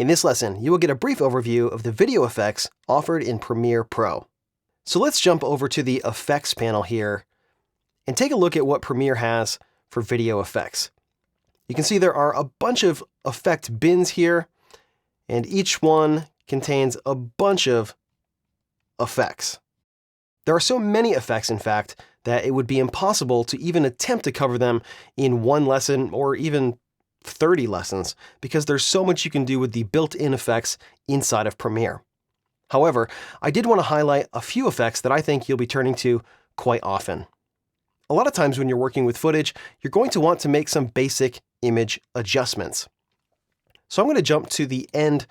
In this lesson, you will get a brief overview of the video effects offered in Premiere Pro. So let's jump over to the Effects panel here and take a look at what Premiere has for video effects. You can see there are a bunch of effect bins here, and each one contains a bunch of effects. There are so many effects, in fact, that it would be impossible to even attempt to cover them in one lesson or even 30 lessons, because there's so much you can do with the built-in effects inside of Premiere. However, I did want to highlight a few effects that I think you'll be turning to quite often. A lot of times when you're working with footage, you're going to want to make some basic image adjustments. So I'm going to jump to the end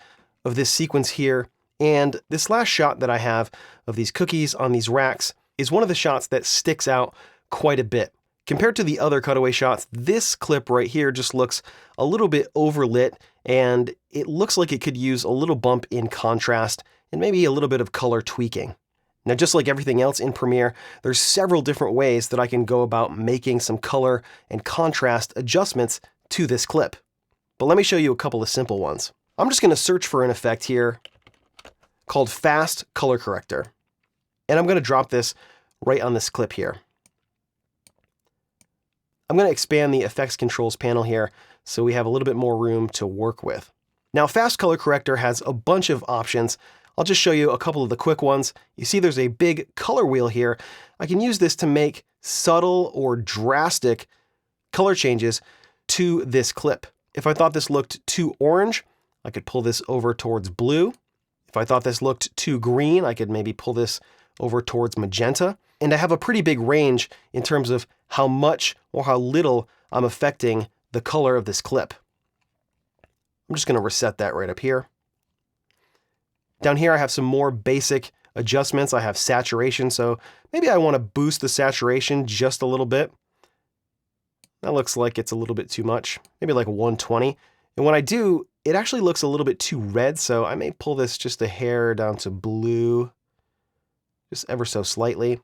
of this sequence here, and this last shot that I have of these cookies on these racks is one of the shots that sticks out quite a bit. Compared to the other cutaway shots, this clip right here just looks a little bit overlit, and it looks like it could use a little bump in contrast and maybe a little bit of color tweaking. Now, just like everything else in Premiere, there's several different ways that I can go about making some color and contrast adjustments to this clip. But let me show you a couple of simple ones. I'm just going to search for an effect here called Fast Color Corrector. And I'm going to drop this right on this clip here. I'm going to expand the Effects Controls panel here so we have a little bit more room to work with. Now, Fast Color Corrector has a bunch of options. I'll just show you a couple of the quick ones. You see there's a big color wheel here. I can use this to make subtle or drastic color changes to this clip. If I thought this looked too orange, I could pull this over towards blue. If I thought this looked too green, I could maybe pull this over towards magenta. And I have a pretty big range in terms of how much or how little I'm affecting the color of this clip. I'm just going to reset that right up here. Down here I have some more basic adjustments. I have saturation, so maybe I want to boost the saturation just a little bit. That looks like it's a little bit too much, maybe like 120. And when I do, it actually looks a little bit too red, so I may pull this just a hair down to blue, just ever so slightly.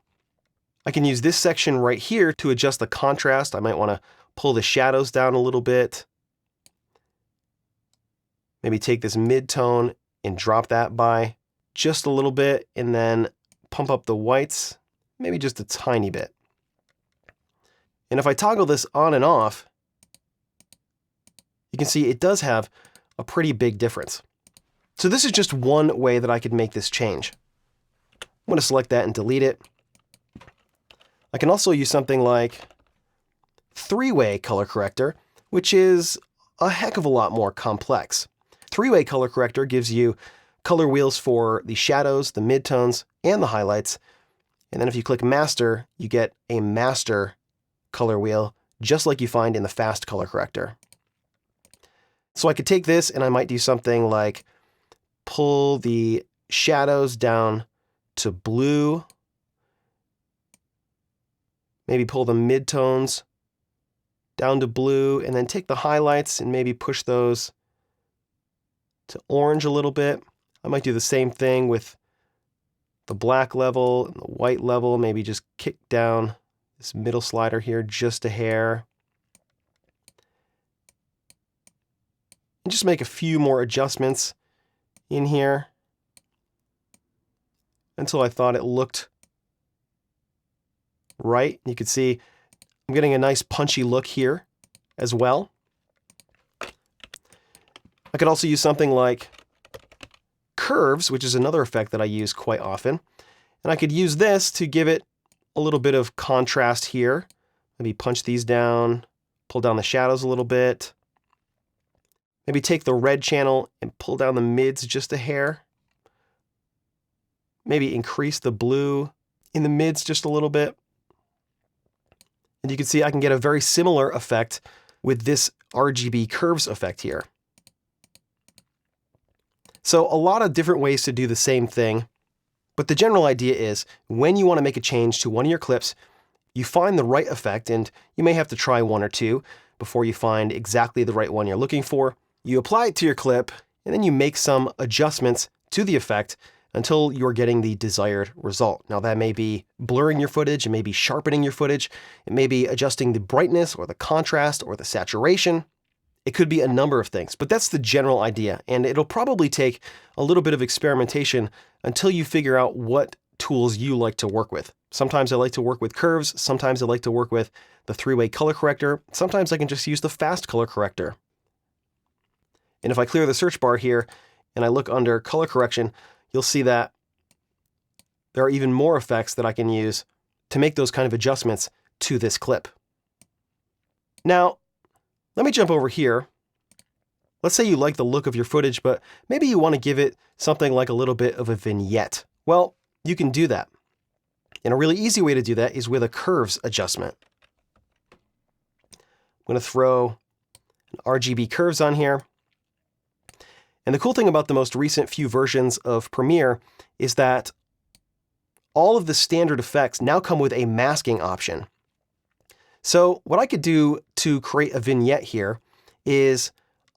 I can use this section right here to adjust the contrast. I might want to pull the shadows down a little bit. Maybe take this mid-tone and drop that by just a little bit, and then pump up the whites, maybe just a tiny bit. And if I toggle this on and off, you can see it does have a pretty big difference. So this is just one way that I could make this change. I'm going to select that and delete it. I can also use something like three-way color corrector, which is a heck of a lot more complex. Three-way color corrector gives you color wheels for the shadows, the midtones, and the highlights. And then if you click master, you get a master color wheel, just like you find in the fast color corrector. So I could take this and I might do something like pull the shadows down to blue, maybe pull the midtones down to blue, and then take the highlights and maybe push those to orange a little bit. I might do the same thing with the black level and the white level, maybe just kick down this middle slider here just a hair. And just make a few more adjustments in here until I thought it looked right. You can see I'm getting a nice punchy look here as well. I could also use something like curves, which is another effect that I use quite often. And I could use this to give it a little bit of contrast here. Maybe punch these down, pull down the shadows a little bit. Maybe take the red channel and pull down the mids just a hair. Maybe increase the blue in the mids just a little bit. And you can see I can get a very similar effect with this RGB curves effect here. So a lot of different ways to do the same thing, but the general idea is when you want to make a change to one of your clips, you find the right effect, and you may have to try one or two before you find exactly the right one you're looking for. You apply it to your clip, and then you make some adjustments to the effect until you're getting the desired result. Now that may be blurring your footage, it may be sharpening your footage, it may be adjusting the brightness or the contrast or the saturation. It could be a number of things, but that's the general idea. And it'll probably take a little bit of experimentation until you figure out what tools you like to work with. Sometimes I like to work with curves. Sometimes I like to work with the three-way color corrector. Sometimes I can just use the fast color corrector. And if I clear the search bar here and I look under color correction, you'll see that there are even more effects that I can use to make those kind of adjustments to this clip. Now, let me jump over here. Let's say you like the look of your footage, but maybe you want to give it something like a little bit of a vignette. Well, you can do that. And a really easy way to do that is with a curves adjustment. I'm going to throw an RGB curves on here. And the cool thing about the most recent few versions of Premiere is that all of the standard effects now come with a masking option. So what I could do to create a vignette here is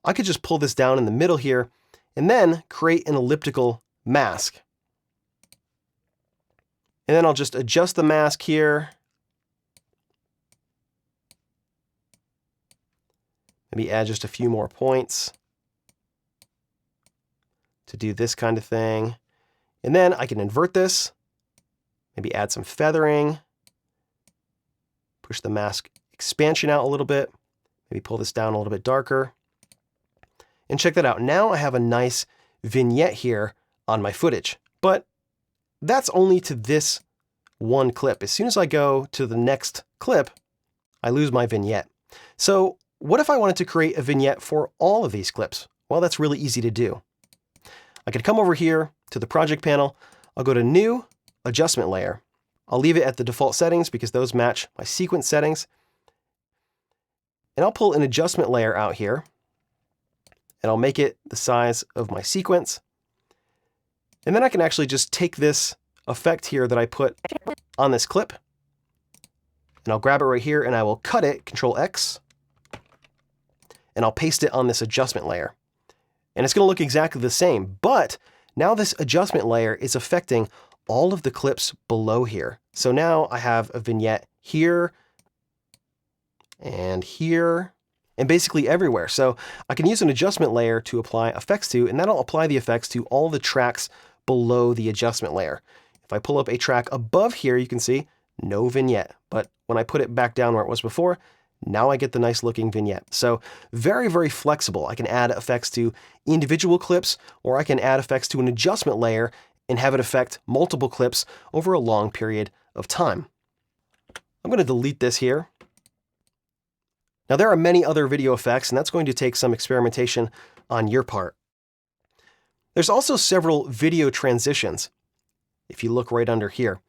I could just pull this down in the middle here and then create an elliptical mask. And then I'll just adjust the mask here. Maybe add just a few more points to do this kind of thing. And then I can invert this, maybe add some feathering, push the mask expansion out a little bit, maybe pull this down a little bit darker. And check that out. Now I have a nice vignette here on my footage, but that's only to this one clip. As soon as I go to the next clip, I lose my vignette. So what if I wanted to create a vignette for all of these clips? Well, that's really easy to do. I could come over here to the project panel. I'll go to New, Adjustment Layer. I'll leave it at the default settings because those match my sequence settings. And I'll pull an adjustment layer out here. And I'll make it the size of my sequence. And then I can actually just take this effect here that I put on this clip. And I'll grab it right here and I will cut it, Control X. And I'll paste it on this adjustment layer. And it's going to look exactly the same, but now this adjustment layer is affecting all of the clips below here. So now I have a vignette here and here and basically everywhere. So I can use an adjustment layer to apply effects to, and that'll apply the effects to all the tracks below the adjustment layer. If I pull up a track above here, you can see no vignette, but when I put it back down where it was before, now I get the nice looking vignette. So very, very flexible. I can add effects to individual clips, or I can add effects to an adjustment layer and have it affect multiple clips over a long period of time. I'm going to delete this here. Now there are many other video effects, and that's going to take some experimentation on your part. There's also several video transitions, if you look right under here.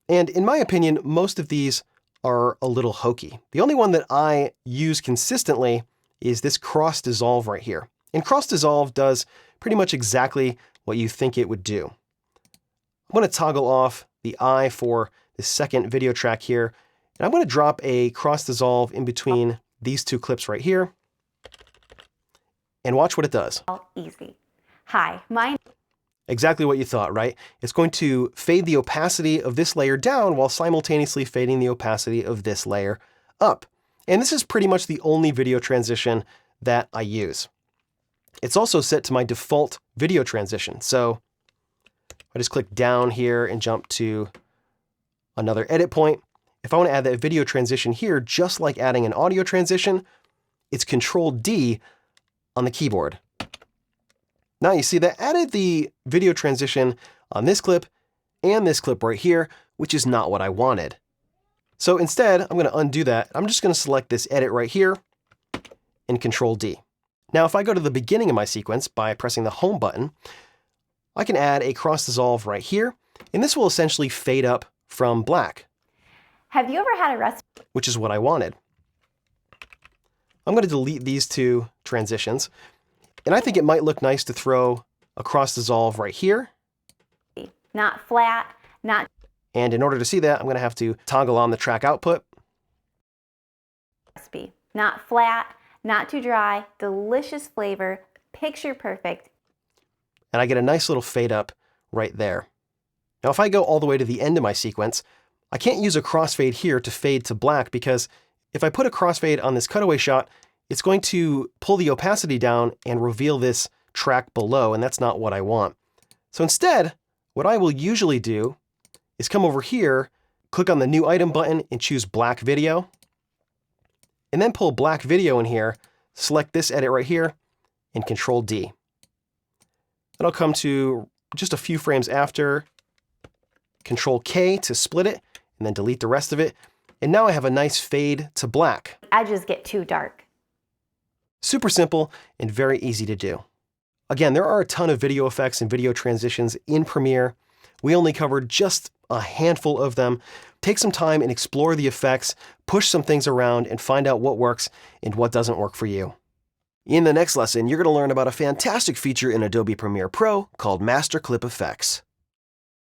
And in my opinion, most of these are a little hokey. The only one that I use consistently is this cross dissolve right here. And cross dissolve does pretty much exactly what you think it would do. I'm going to toggle off the eye for this second video track here. And I'm going to drop a cross dissolve in between these two clips right here. And watch what it does. Easy. Hi, Exactly what you thought, right? It's going to fade the opacity of this layer down while simultaneously fading the opacity of this layer up. And this is pretty much the only video transition that I use. It's also set to my default video transition. So I just click down here and jump to another edit point. If I want to add that video transition here, just like adding an audio transition, it's Control D on the keyboard. Now you see that added the video transition on this clip and this clip right here, which is not what I wanted. So instead, I'm going to undo that. I'm just going to select this edit right here and Control D. Now, if I go to the beginning of my sequence by pressing the home button, I can add a cross dissolve right here, and this will essentially fade up from black. Have you ever had a recipe? Which is what I wanted. I'm going to delete these two transitions. And I think it might look nice to throw a cross dissolve right here. Not flat, not... And in order to see that, I'm going to have to toggle on the track output. Recipe. Not flat, not too dry, delicious flavor, picture perfect. And I get a nice little fade up right there. Now, if I go all the way to the end of my sequence, I can't use a crossfade here to fade to black because if I put a crossfade on this cutaway shot, it's going to pull the opacity down and reveal this track below, and that's not what I want. So instead, what I will usually do is come over here, click on the new item button and choose black video, and then pull black video in here, select this edit right here, and Control D. Then I'll come to just a few frames after, Control K to split it, and then delete the rest of it. And now I have a nice fade to black. I just get too dark. Super simple and very easy to do. Again, there are a ton of video effects and video transitions in Premiere. We only covered just a handful of them. Take some time and explore the effects, push some things around, and find out what works and what doesn't work for you. In the next lesson, you're going to learn about a fantastic feature in Adobe Premiere Pro called Master Clip Effects.